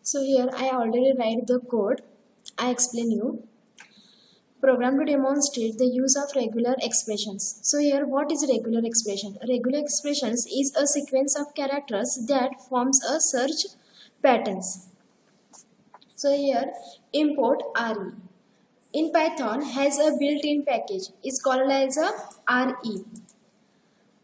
So here I already write the code. I explain you. Program to demonstrate the use of regular expressions. So here what is regular expression? Regular expressions is a sequence of characters that forms a search patterns. So here import RE. In Python has a built-in package is called as a RE,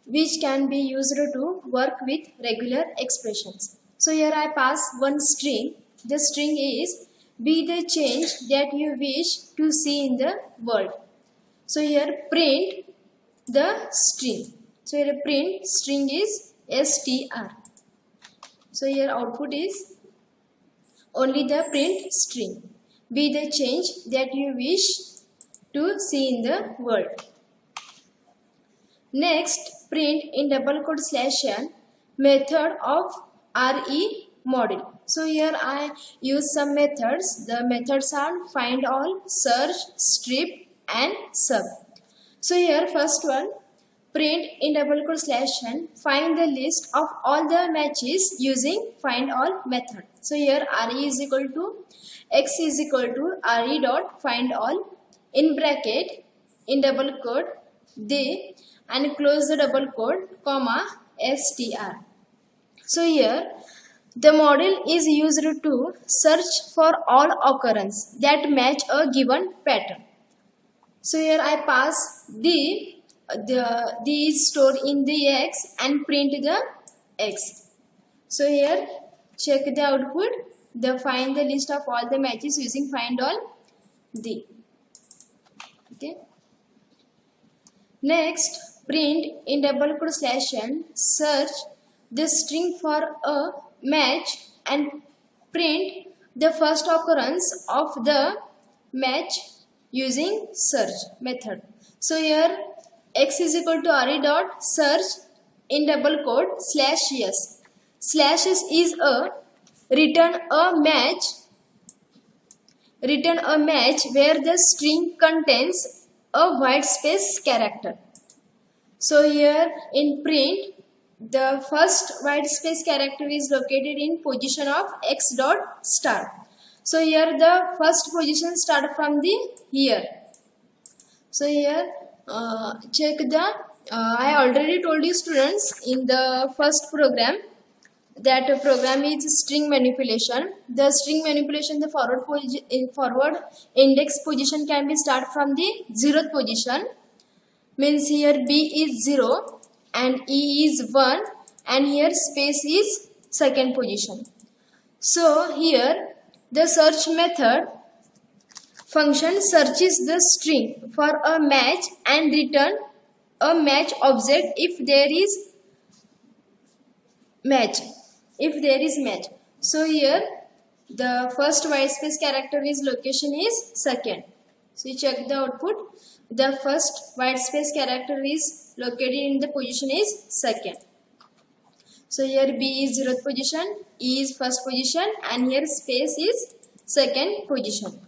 which can be used to work with regular expressions. So here I pass one string. The string is be the change that you wish to see in the world. So here print the string. So here print string is str. So here output is only the print string. Be the change that you wish to see in the world. Next, print in double quote /n method of RE model. So here I use some methods. The methods are find all, search, strip and sub. So here first one, print in double quote /n find the list of all the matches using find all method. So here RE is equal to x is equal to RE dot find all in bracket in double quote they and close the double quote comma str. So here the model is used to search for all occurrence that match a given pattern. So here I pass the is stored in the x and print the x. So here check the output. The find the list of all the matches using find all the. Okay. Next, print in double quote /n search the string for a match and print the first occurrence of the match using search method. So here x is equal to RE dot search in double quote /s. /s is a return a match where the string contains a white space character. So here in print, the first white space character is located in position of x dot star. So here the first position start from the here. So here check the I already told you students in the first program that program is string manipulation. The string manipulation, the forward index position can be start from the 0th position. Means here B is 0 and E is 1 and here space is second position. So here the search method function searches the string for a match and return a match object if there is match. So here the first white space character is location is second. So you check the output. The first white space character is located in the position is second. So here B is 0th position, E is first position and here space is second position.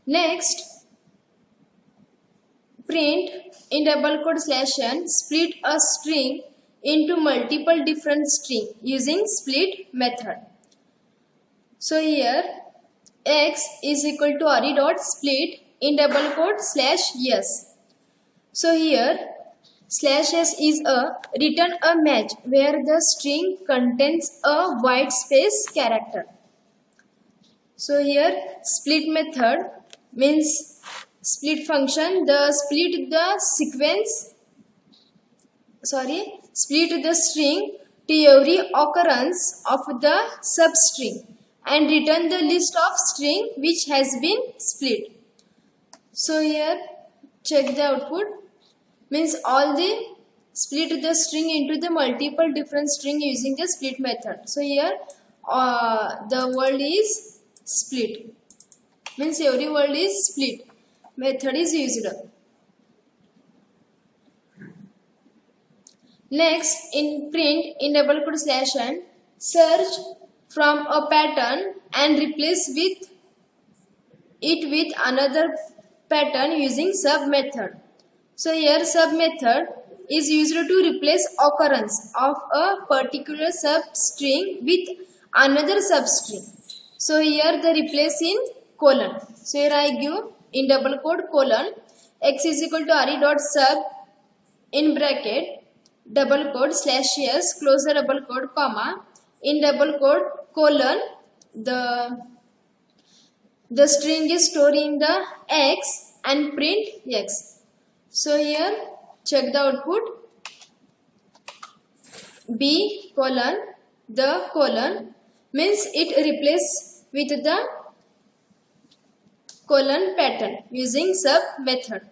Next, print in double quote /n split a string into multiple different string using split method. So here x is equal to RE dot split in double quote /s. So here /s is a return a match where the string contains a white space character. So here split method means split function. Split the string to every occurrence of the substring and return the list of string which has been split. So here check the output. Means all the split the string into the multiple different string using the split method. So here the word is split. Means every word is split. Method is used. Next, in print in double quote /n search from a pattern and replace it with another pattern using sub method. So here sub method is used to replace occurrence of a particular substring with another substring. So here the replace in colon. So here I give in double quote colon x is equal to re dot sub in bracket double quote slash s close the double quote comma in double quote colon the string is stored in the x and print x. So here check the output b colon the colon means it replace with the colon pattern using sub method.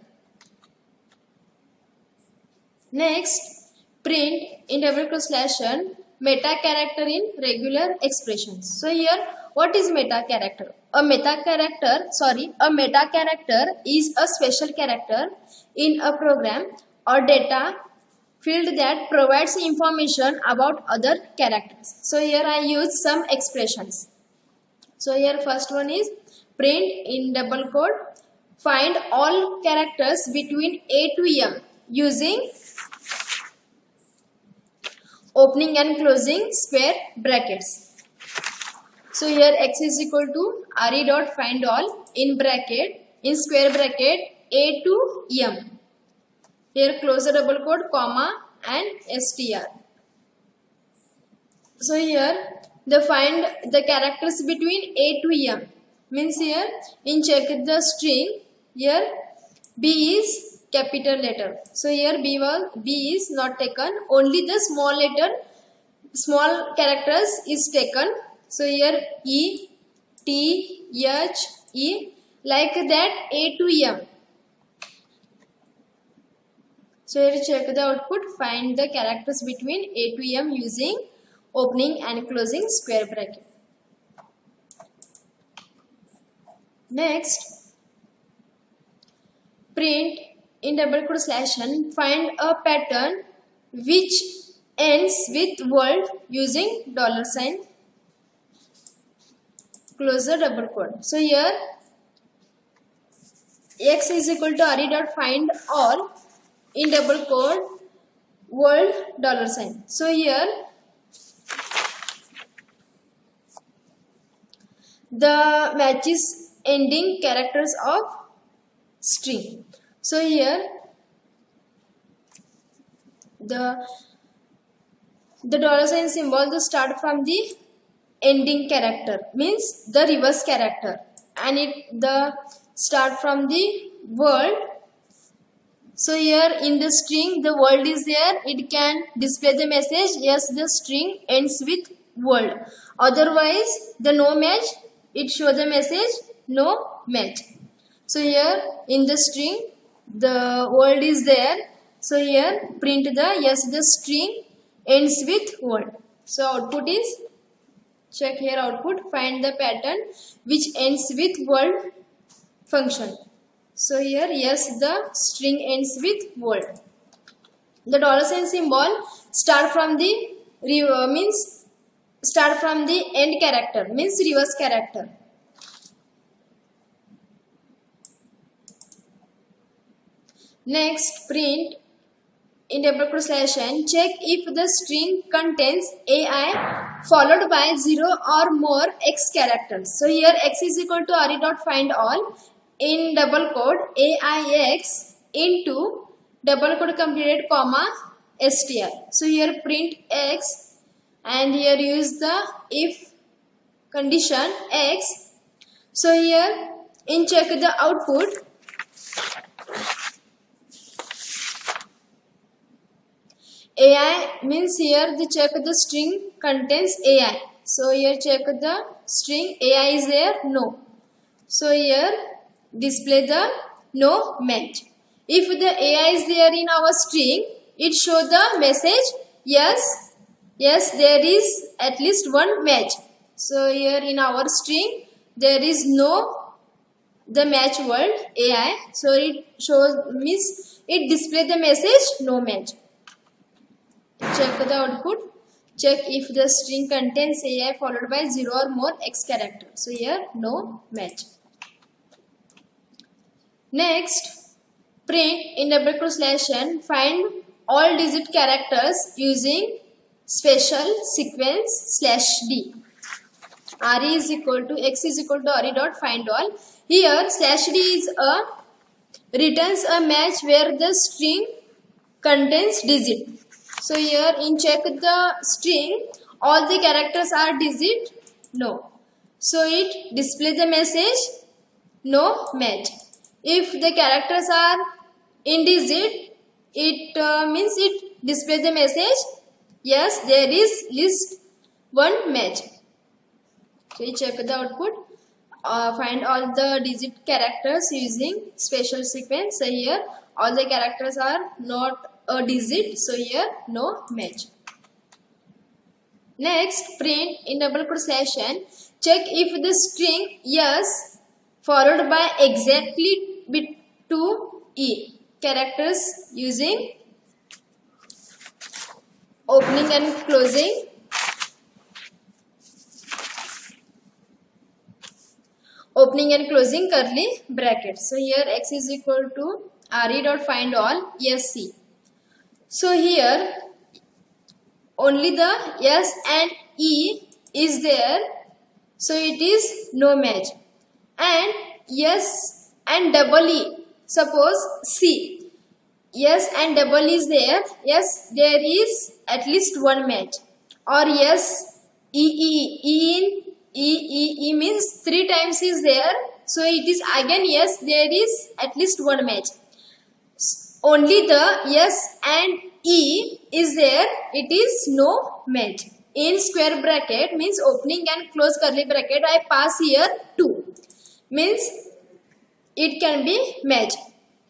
Next, print in double quote slash n meta character in regular expressions. So here what is meta character? A meta character is a special character in a program or data field that provides information about other characters. So here I use some expressions. So here first one is print in double quote find all characters between a to m using opening and closing square brackets. So here x is equal to re dot find all in bracket in square bracket a to m. Here close the double quote comma and str. So here the find the characters between a to m means here in check the string here b is capital letter. So here b is not taken, only the small characters is taken. So here e, t, h, e like that a to m. So here check the output, find the characters between a to m using opening and closing square bracket. Next, print in double quote slash n find a pattern which ends with word using dollar sign close the double quote. So here x is equal to re dot find all in double quote word dollar sign. So here the matches ending characters of string. So here the dollar sign symbol the start from the ending character means the reverse character and the start from the word. So here in the string the word is there, it can display the message yes the string ends with word, otherwise the no match it show the message no match. So here in the string the word is there, so here print the yes the string ends with word. So output is check here output find the pattern which ends with word function. So here yes the string ends with word. The dollar sign symbol start from the start from the end character means reverse character. Next, print in double quote slash n check if the string contains ai followed by 0 or more x characters. So here x is equal to re dot find all in double quote aix into double quote completed comma str. So here print x and here use the if condition x. So here in check the output ai means here the check the string contains ai. So here check the string ai is there no. So here display the no match. If the ai is there in our string it show the message yes there is at least one match. So here in our string there is no the match word ai, so it shows means it display the message no match. Check the output, check if the string contains ai followed by 0 or more x character. So here no match. Next, print in double quote slash n find all digit characters using special sequence slash d. re is equal to x is equal to re dot find all. Here slash d is returns a match where the string contains digit. So here in check the string, all the characters are digit, no. So it displays the message no match. If the characters are in digit, it means it displays the message yes there is list one match. So you check the output, find all the digit characters using special sequence. So here all the characters are not a digit, so here no match. Next, print in double quote slash n, check if the string yes followed by exactly bit to e characters using opening and closing curly brackets. So here x is equal to re dot find all yes c. So here only the yes and e is there, so it is no match. And yes and double e, suppose c, yes and double is there, yes there is at least one match. Or yes e in e means 3 times is there, so it is again yes there is at least one match. Only the yes and e is there, it is no match. In square bracket means opening and close curly bracket, I pass here 2, means it can be match.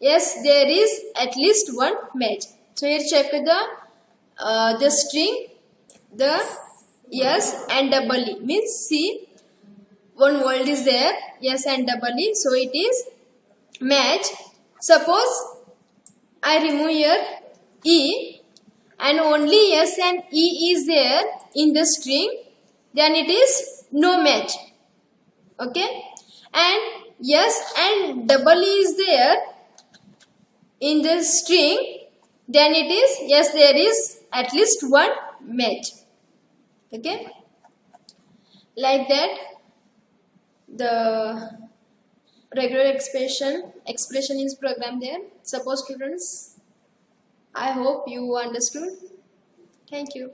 Yes there is at least one match. So here check the string, the yes and double e means see one word is there yes and double e, so it is match. Suppose I remove here e and only yes and e is there in the string, then it is no match. Okay, and yes and double e is there in the string, then it is yes there is at least one match. Okay, like that the regular expression is programmed there. Suppose students, I hope you understood. Thank you.